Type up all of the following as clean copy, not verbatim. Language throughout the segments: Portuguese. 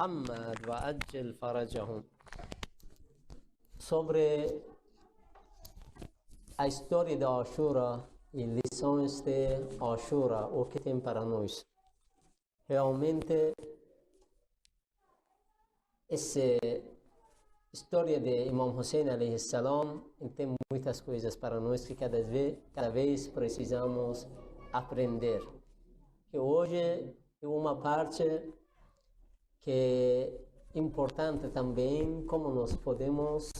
Muhammad وأجل فرجهم. Sobre a história de Ashura e lições de Ashura, o que tem para nós. Realmente, essa história de Imam Hussein alayhi salam tem muitas coisas para nós que cada vez precisamos aprender. Que hoje é uma parte que é importante também, como nós podemos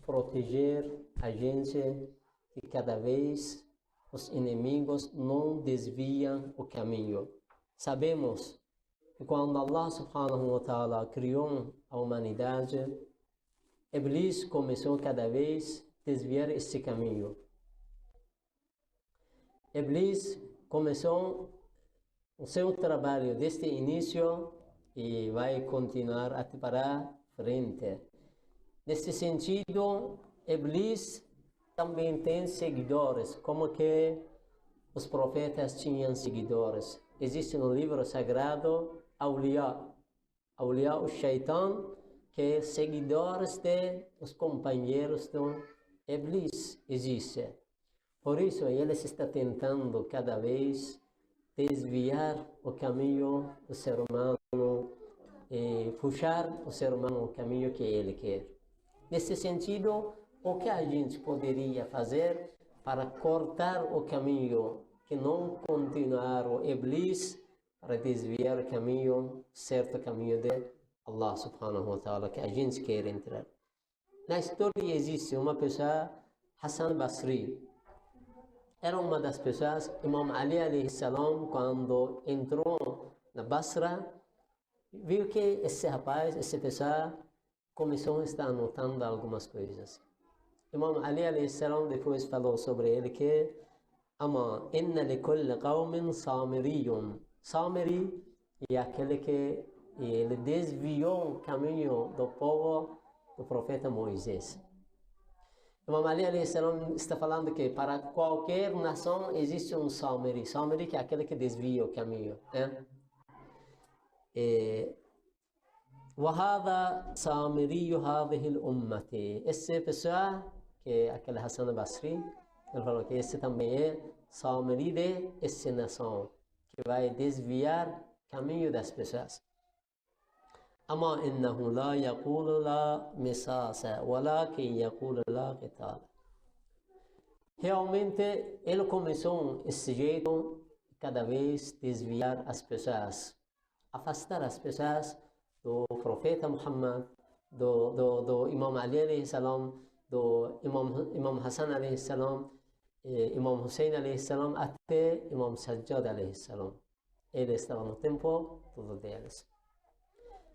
proteger a gente que cada vez os inimigos não desviam o caminho. Sabemos que quando Allah subhanahu wa ta'ala criou a humanidade, Iblis começou cada vez a desviar esse caminho. Iblis começou o seu trabalho desde o início e vai continuar até para frente. Nesse sentido, Iblis também tem seguidores, como que os profetas tinham seguidores. Existe no livro sagrado Awliya o Shaitan, que é seguidores de os companheiros do Iblis, existe. Por isso, ele está tentando cada vez desviar o caminho do ser humano e puxar o ser humano o caminho que ele quer. Nesse sentido, o que a gente poderia fazer para cortar o caminho, que não continuar o Iblis, para desviar o caminho, certo caminho de Allah subhanahu wa ta'ala, que a gente quer entrar. Na história existe uma pessoa, Hassan Basri. Era uma das pessoas, Imam Ali alayhi salam, quando entrou na Basra, viu que esse rapaz, essa pessoa, começou a estar anotando algumas coisas. Imam Ali alayhi salam depois falou sobre ele que Ama inna li kulli qawmin samiriyun. Samiri é aquele que ele desviou o caminho do povo do profeta Moisés. Imam Ali alayhi salam está falando que para qualquer nação existe um Samiri. Samiri que é aquele que desvia o caminho. وهذا سامري هذه الأمة. Essa pessoa, que é aquele Hassan Basri, ele falou que esse também é Samiri de essa nação, que vai desviar o caminho das pessoas. أما إنه لا يقول لا مساس ولكن يقول لا قتال. Realmente, ele começou esse jeito, cada vez desviar as pessoas, afastar as pessoas do profeta Muhammad, do Imam Ali alayhi salam, do Imam Hassan alayhi salam, Imam Hussein alayhi salam, até Imam Sajjad alayhi salam. Ele estava no tempo todos deles.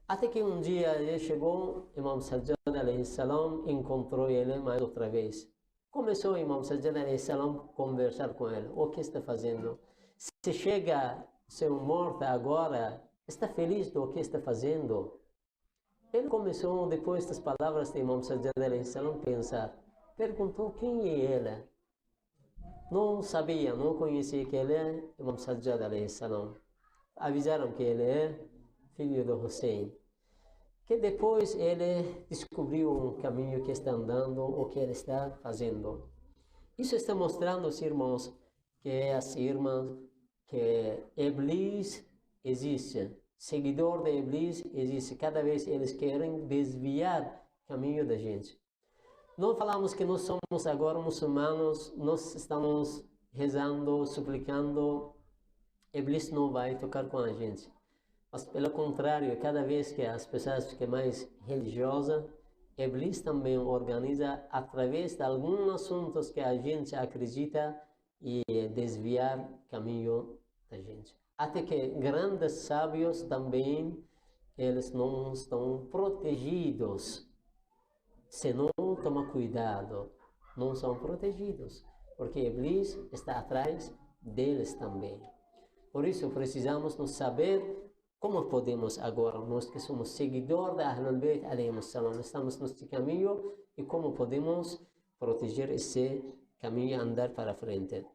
Até que um dia ele chegou, Imam Sajjad alayhi salam encontrou ele mais outra vez. Começou Imam Sajjad alayhi salam a conversar com ele. O que está fazendo? Se chega ser morto agora, está feliz do que está fazendo? Ele começou, depois das palavras de Imam Sajjad alayhi salam, a pensar. Perguntou quem é ele. Não sabia, não conhecia que ele é Imam Sajjad alayhi salam. Avisaram que ele é filho do Hussein. Que depois ele descobriu um caminho que está andando, o que ele está fazendo. Isso está mostrando, os irmãos, que as irmãs, que Iblis existe. Seguidor de Iblis existe. Cada vez eles querem desviar o caminho da gente. Não falamos que nós somos agora muçulmanos, nós estamos rezando, suplicando, Iblis não vai tocar com a gente. Mas pelo contrário, cada vez que as pessoas ficam mais religiosas, Iblis também organiza através de alguns assuntos que a gente acredita e desviar o caminho da gente. Até que grandes sábios também, eles não estão protegidos. Se não toma cuidado, não são protegidos, porque Iblis está atrás deles também. Por isso precisamos nos saber como podemos agora, nós que somos seguidores da Ahlul Bayt alayhim salam, estamos neste caminho e como podemos proteger esse caminho e andar para frente.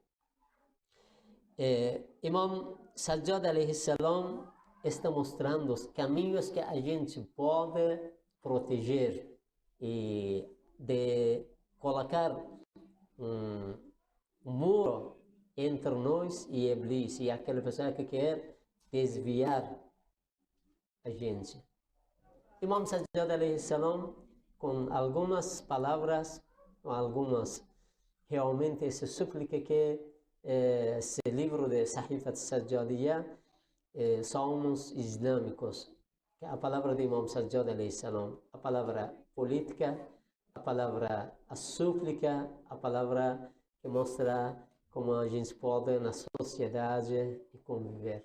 Imam Sajjad alayhi salam está mostrando os caminhos que a gente pode proteger e de colocar um muro entre nós e Iblis e aquela pessoa que quer desviar a gente. Imam Sajjad alayhi salam, com algumas palavras, algumas, realmente se suplica que esse livro de Sahifat Sajjadiyya somos islâmicos. A palavra de Imam Sajjad alayhi salam, a palavra política, a palavra a súplica, a palavra que mostra como a gente pode na sociedade e conviver.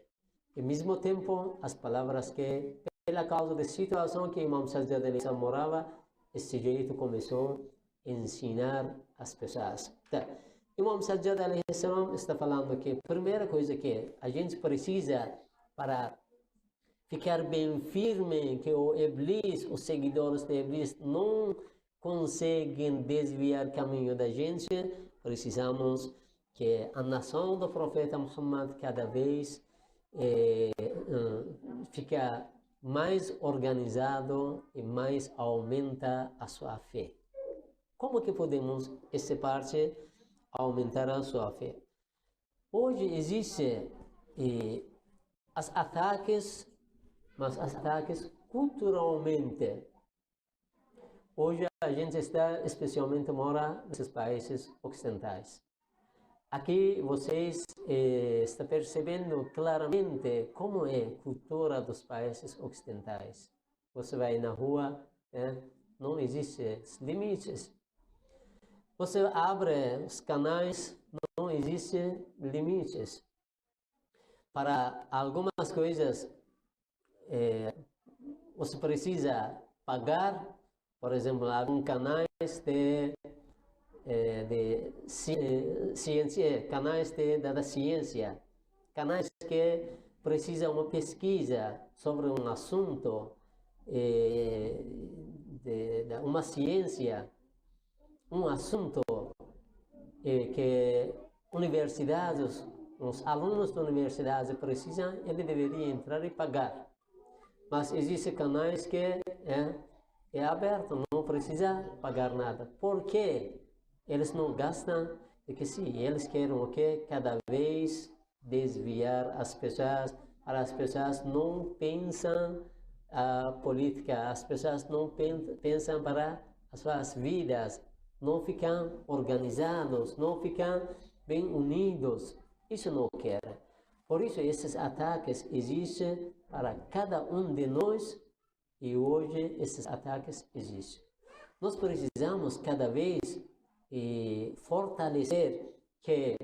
E ao mesmo tempo, as palavras que, pela causa da situação que Imam Sajjad alayhi salam morava, esse jeito começou a ensinar as pessoas. Tá. Imam Sajjad alayhi salam está falando que a primeira coisa que a gente precisa para ficar bem firme que o Iblis, os seguidores de Iblis não conseguem desviar o caminho da gente, precisamos que a nação do profeta Muhammad cada vez fica mais organizado e mais aumenta a sua fé. Como que podemos, essa parte, aumentar a sua fé? Hoje existe os ataques, mas os ataques culturalmente. Hoje a gente está, especialmente mora nesses países ocidentais. Aqui vocês estão percebendo claramente como é a cultura dos países ocidentais. Você vai na rua, não existem limites. Você abre os canais, não existem limites. Para algumas coisas, você precisa pagar, por exemplo, alguns canais de ciência, canais da ciência, canais que precisam uma pesquisa sobre um assunto, uma ciência, um assunto que universidades, os alunos da universidade precisam, ele deveria entrar e pagar. Mas existem canais que é aberto, não precisa pagar nada. Por quê? Eles não gastam, porque sim, eles querem o quê? Cada vez desviar as pessoas, para as pessoas não pensam a política, as pessoas não pensam para as suas vidas, não ficam organizados, não ficam bem unidos. Isso não quer. Por isso esses ataques existem para cada um de nós e hoje esses ataques existem. Nós precisamos cada vez fortalecer que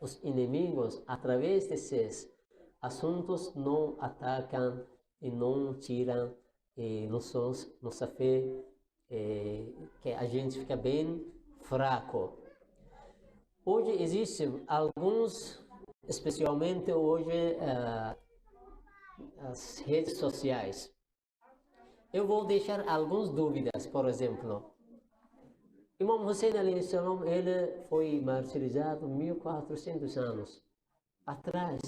os inimigos, através desses assuntos, não atacam e não tiram nossa fé, que a gente fica bem fraco. Hoje existem alguns, especialmente hoje, as redes sociais. Eu vou deixar algumas dúvidas, por exemplo. Imam Hussein alayhi salam, ele foi martirizado 1400 anos atrás.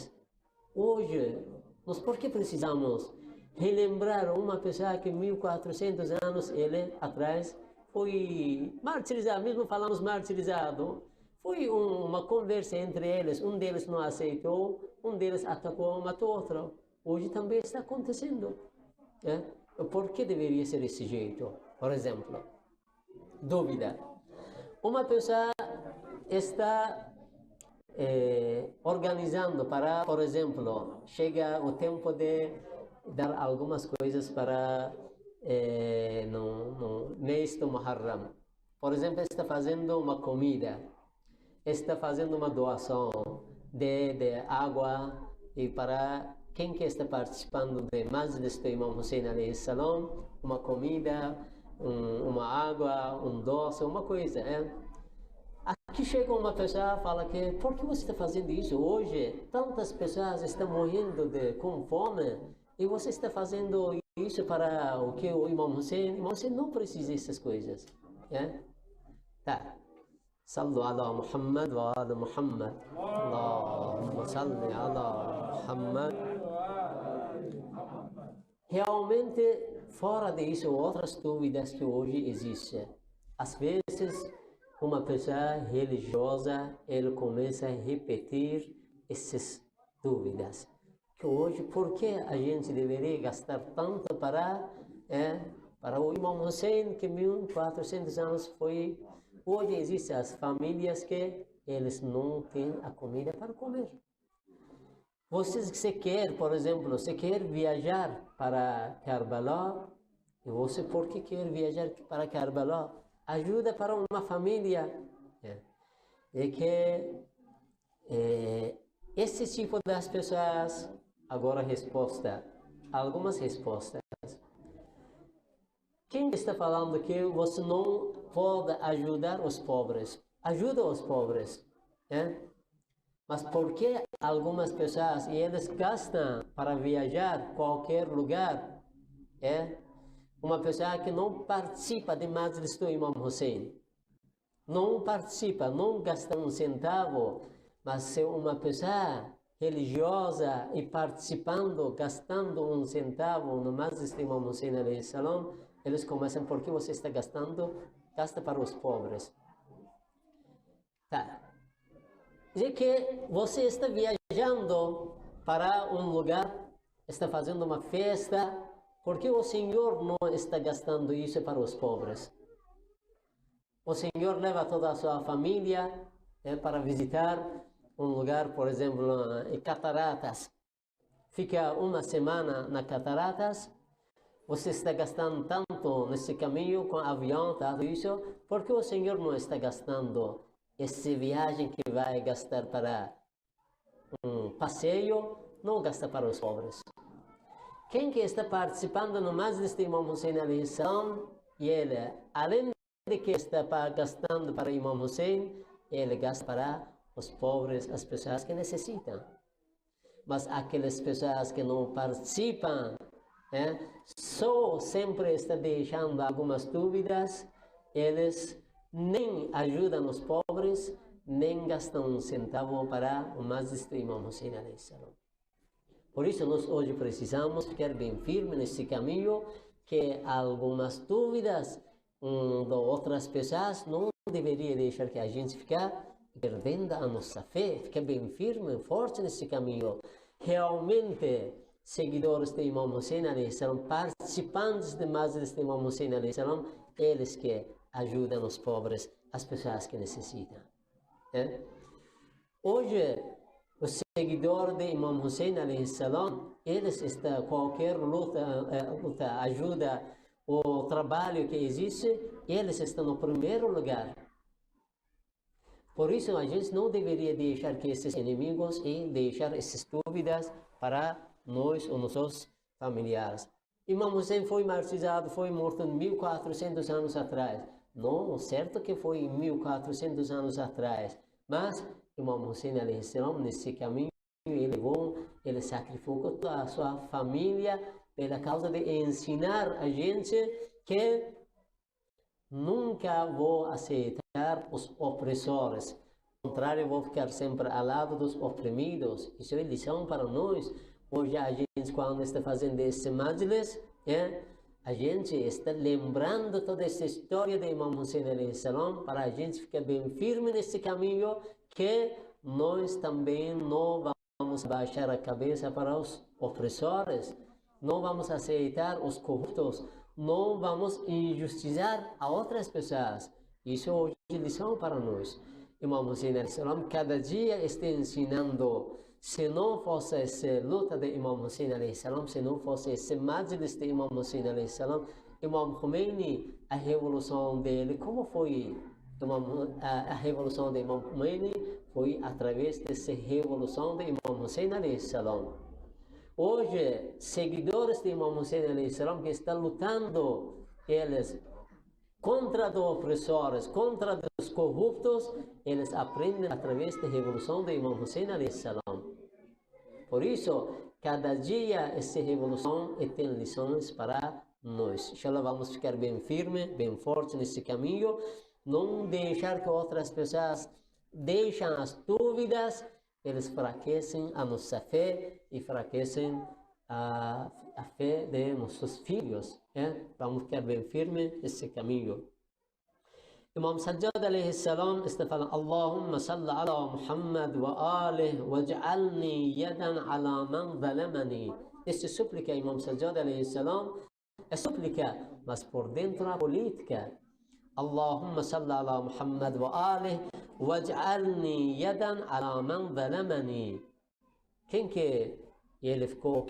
Hoje, nós por que precisamos relembrar uma pessoa que 1400 anos ele atrás foi martirizado, mesmo falamos martirizado, foi uma conversa entre eles, um deles não aceitou, um deles atacou, matou outro. Hoje também está acontecendo. Por que deveria ser desse jeito? Por exemplo, dúvida. Uma pessoa está organizando para, por exemplo, chega o tempo de dar algumas coisas para no mês do Muharram. Por exemplo, está fazendo uma comida, está fazendo uma doação de água e para quem que está participando de Majlis do Imam Hussein alayhi salam, uma comida, uma água, um doce, uma coisa. Aqui chega uma pessoa e fala que por que você está fazendo isso? Hoje tantas pessoas estão morrendo com fome e você está fazendo isso para o que o Imam Hussein? O Imam Hussein não precisa dessas coisas. Tá. Sallu ala Muhammad wa ala Muhammad. Allahumma salli ala Muhammad Realmente, fora disso, outras dúvidas que hoje existem. Às vezes, uma pessoa religiosa, ele começa a repetir essas dúvidas. Que hoje, por que a gente deveria gastar tanto para o Imam Hussein, que 1400 anos foi... Hoje existem as famílias que eles não têm a comida para comer. Você quer, por exemplo, você quer viajar para Karbala, e você por que quer viajar para Karbala? Ajuda para uma família. É que esse tipo das pessoas, agora resposta, algumas respostas. Quem está falando que você não pode ajudar os pobres? Ajuda os pobres. Mas por que algumas pessoas, e eles gastam para viajar qualquer lugar, uma pessoa que não participa de Majlis do Imam Hussein, não participa, não gasta um centavo, mas se uma pessoa religiosa e participando, gastando um centavo no Majlis do Imam Hussein alayhi salam, eles começam, por que você está gastando? Gasta para os pobres. Tá. De que você está viajando para um lugar, está fazendo uma festa, porque o Senhor não está gastando isso para os pobres. O Senhor leva toda a sua família para visitar um lugar, por exemplo, em Cataratas. Fica uma semana na Cataratas, você está gastando tanto nesse caminho com avião, tudo isso, porque o Senhor não está gastando essa viagem que vai gastar para um passeio, não gasta para os pobres. Quem que está participando no Majlis de Imam Hussein alayhi salam, e ele, além de que está gastando para Imam Hussein, ele gasta para os pobres, as pessoas que necessitam. Mas aquelas pessoas que não participam, só sempre está deixando algumas dúvidas, eles nem ajudam os pobres, nem gastam um centavo para o Majlis do Imam Hussein alayhi salam. Por isso, nós hoje precisamos ficar bem firmes nesse caminho, que algumas dúvidas de outras pessoas não deveria deixar que a gente fique perdendo a nossa fé, ficar bem firme, forte nesse caminho. Realmente, seguidores de Imam Hussein alayhi salam, participantes de Majlis de Imam Hussein alayhi salam, eles que ajudam os pobres, as pessoas que necessitam. Hoje, os seguidores de Imam Hussein alayhi salam, eles estão, qualquer luta, ajuda, o trabalho que existe, eles estão no primeiro lugar. Por isso, a gente não deveria deixar que esses inimigos e deixar essas dúvidas para nós ou nossos familiares. Imam Hussein foi martirizado, foi morto 1400 anos atrás. Não, certo que foi 1400 anos atrás, mas Imam Hussein alayhi salam, nesse caminho, ele sacrificou toda a sua família pela causa de ensinar a gente que nunca vou aceitar os opressores. Ao contrário, vou ficar sempre ao lado dos oprimidos. Isso é lição para nós. Hoje a gente, quando está fazendo esse majlis, a gente está lembrando toda essa história de Imam Hussein alayhi salam, para a gente ficar bem firme nesse caminho, que nós também não vamos baixar a cabeça para os opressores, não vamos aceitar os corruptos, não vamos injustiçar a outras pessoas. Isso hoje é lição para nós. Imam Hussein alayhi salam cada dia está ensinando. Se não fosse essa luta de Imam Hussein alayhi salam, se não fosse esse majlis de Imam Hussein alayhi salam, Imam Khomeini, a revolução dele, como foi a revolução de Imam Khomeini? Foi através dessa revolução de Imam Hussein alayhi salam. Hoje, seguidores de Imam Hussein alayhi salam que estão lutando, eles contra os opressores, contra os corruptos, eles aprendem através da revolução de Imam Hussein alayhi salam. Por isso, cada dia essa revolução tem lições para nós. Inshallah, vamos ficar bem firme, bem forte nesse caminho, não deixar que outras pessoas deixem as dúvidas, eles enfraquecem a nossa fé e enfraquecem a fé de nossos filhos. Vamos ficar bem firme nesse caminho. Imam Sajjad alayhi salam está falando: Allahumma salli ala Muhammad wa alihi waj'alni yadan ala man zalamani. Essa súplica, Imam Sajjad alayhi salam, é súplica, mas por dentro a política. Allahumma salli ala Muhammad wa alihi waj'alni yadan ala man zalamani. Quem que ele ficou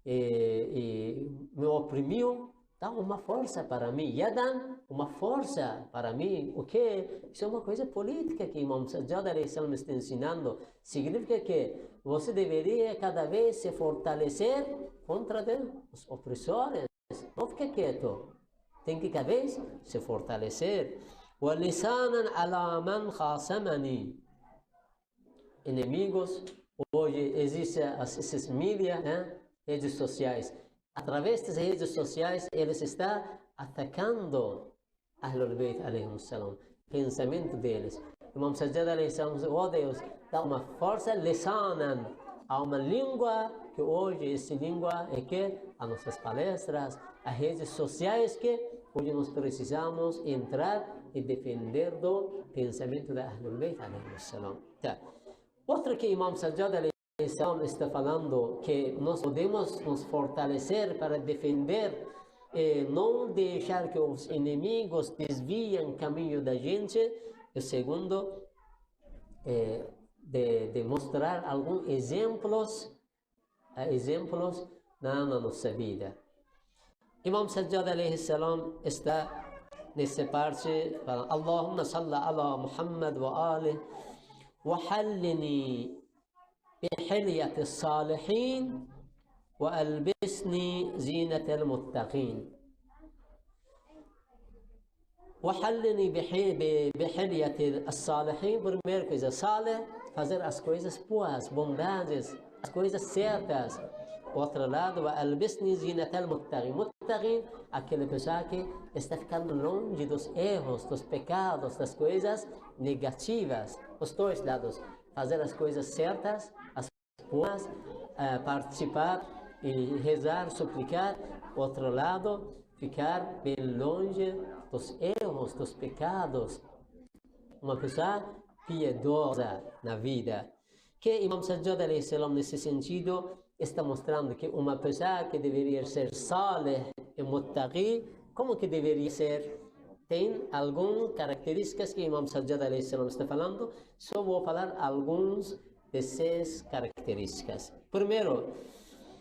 me oprimiu, dá uma força para mim. Yadan, uma força para mim. O que? Isso é uma coisa política que Imam Sajjad alayhi salam está ensinando. Significa que você deveria cada vez se fortalecer contra os opressores. Não fique quieto. Tem que cada vez se fortalecer. وَلِسَانًا عَلَى مَنْ خَاصَمَنِي. Inimigos. Hoje existem essas mídias, redes sociais. Através das redes sociais, eles estão atacando Ahlul Bayt alayhim salam, pensamento deles. Imam Sajjad alayhi salam, oh Deus, dá uma força, lisanan, a uma língua que hoje, essa língua é que as nossas palestras, as redes sociais que hoje nós precisamos entrar e defender do pensamento da Ahlul Bayt alayhim salam. Tá. Outra que Imam Sajjad alayhi salam está falando que nós podemos nos fortalecer para defender e não deixar que os inimigos desviem o caminho da gente. O segundo, de mostrar alguns exemplos na nossa vida. Imam Sajjad alayhi salam está nessa parte falando: Allahumma salli ala Muhammad wa alihi وحلني بحلية الصالحين وألبسني زينة المتقين. وحلني بحلية الصالحين. Primeira coisa, salih, fazer as coisas boas, bondades, as coisas certas. Outro lado, وألبسني زينة المتقين. Muttaqin, aquela pessoa que está ficando longe dos erros, dos pecados, das coisas negativas. Os dois lados, fazer as coisas certas, as boas, participar e rezar, suplicar. Outro lado, ficar bem longe dos erros, dos pecados. Uma pessoa piedosa na vida. Que Imam Sajjad alayhi salam, nesse sentido, está mostrando que uma pessoa que deveria ser salih e muttaqi, como que deveria ser? Tem algumas características que Imam Sajjad alayhi salam está falando. Só vou falar algumas dessas características. Primeiro,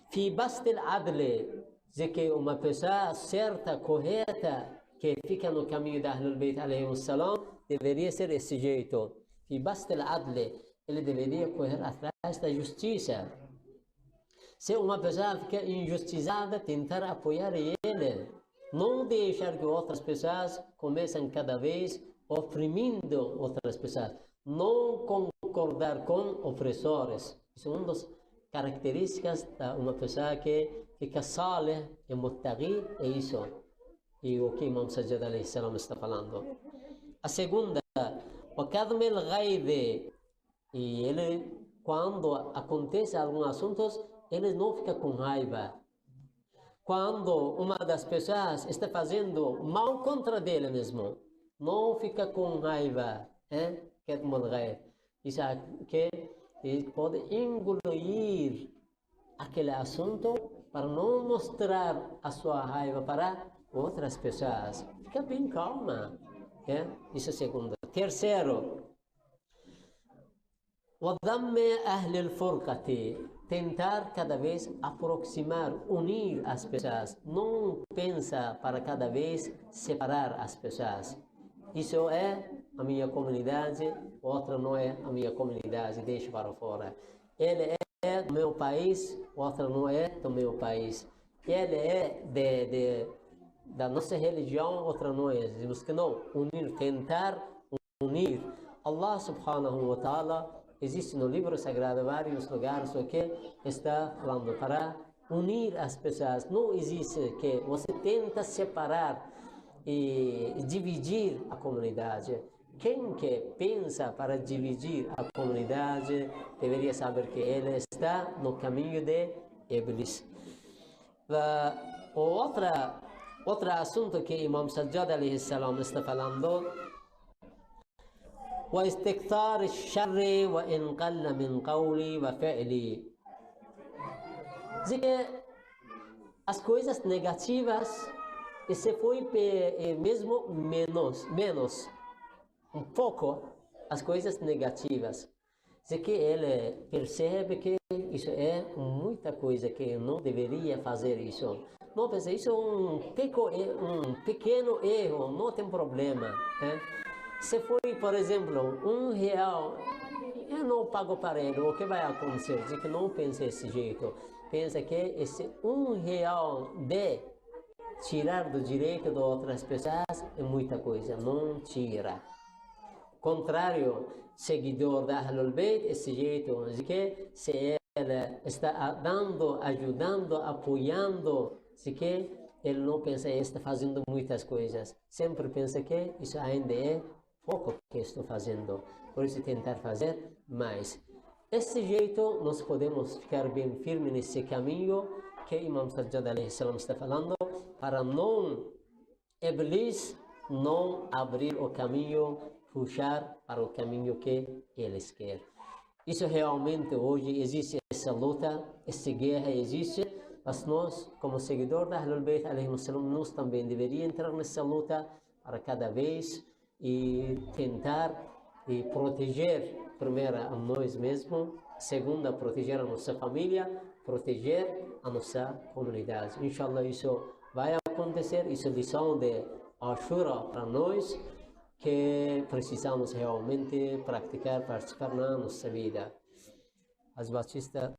fi bastil adli, de que uma pessoa certa, correta, que fica no caminho da Ahlul Bayt alayhim salam, deveria ser esse jeito. Fi bastil adli, ele deveria correr atrás da justiça. Se uma pessoa fica injustiçada, tentar apoiar ele. Não deixar que outras pessoas comecem cada vez oprimindo outras pessoas. Não concordar com opressores. Isso é uma das características de uma pessoa que fica salih e muttaqi. É isso. E o que Imam Sajjad alayhi salam está falando. A segunda, o kadhim al-ghayz. E ele, quando acontece alguns assuntos, ele não fica com raiva. Quando uma das pessoas está fazendo mal contra dele mesmo, não fica com raiva. Isso que ele pode engolir aquele assunto para não mostrar a sua raiva para outras pessoas. Fica bem calma. Isso é segundo. Terceiro, وَضَمِّ أَهْلِ الْفُرْقَةِ. Tentar cada vez aproximar, unir as pessoas. Não pensa para cada vez separar as pessoas. Isso é a minha comunidade, outra não é a minha comunidade, deixa para fora. Ele é do meu país, outra não é do meu país. Ele é da nossa religião, outra não é. Dizemos que não, unir, tentar unir. Allah subhanahu wa ta'ala, existe no livro sagrado vários lugares que está falando para unir as pessoas. Não existe que você tenta separar e dividir a comunidade. Quem que pensa para dividir a comunidade deveria saber que ele está no caminho de Iblis. Outro assunto que Imam Sajjad alayhi salam está falando: واستكثار الشر وإن قل من قولي وفعلي. Diz que as coisas negativas, e se foi mesmo menos, um pouco, as coisas negativas. Diz que ele percebe que isso é muita coisa, que não deveria fazer isso. Não pensa, isso é um pequeno erro, não tem problema. Se foi, por exemplo, R$1, eu não pago para ele, o que vai acontecer? Diz que não pensa desse jeito. Pensa que esse R$1 de tirar do direito de outras pessoas é muita coisa, não tira. Contrário, seguidor da Ahlul Bayt, esse jeito, diz que se ele está dando, ajudando, apoiando, diz que ele não pensa que está fazendo muitas coisas. Sempre pensa que isso ainda é pouco que estou fazendo, por isso tentar fazer mais. Desse jeito nós podemos ficar bem firmes nesse caminho que Imam Sajjad alayhi salam está falando, para não Iblis não abrir o caminho, puxar para o caminho que eles querem. Isso realmente hoje existe, essa luta, essa guerra existe, mas nós, como seguidor da Ahlul Bayt alayhi salam, nós também deveríamos entrar nessa luta para cada vez e tentar e proteger, primeiro, a nós mesmos, segundo, proteger a nossa família, proteger a nossa comunidade. Inshallah, isso vai acontecer. Isso é lição de Ashura para nós, que precisamos realmente praticar, participar na nossa vida. As Batista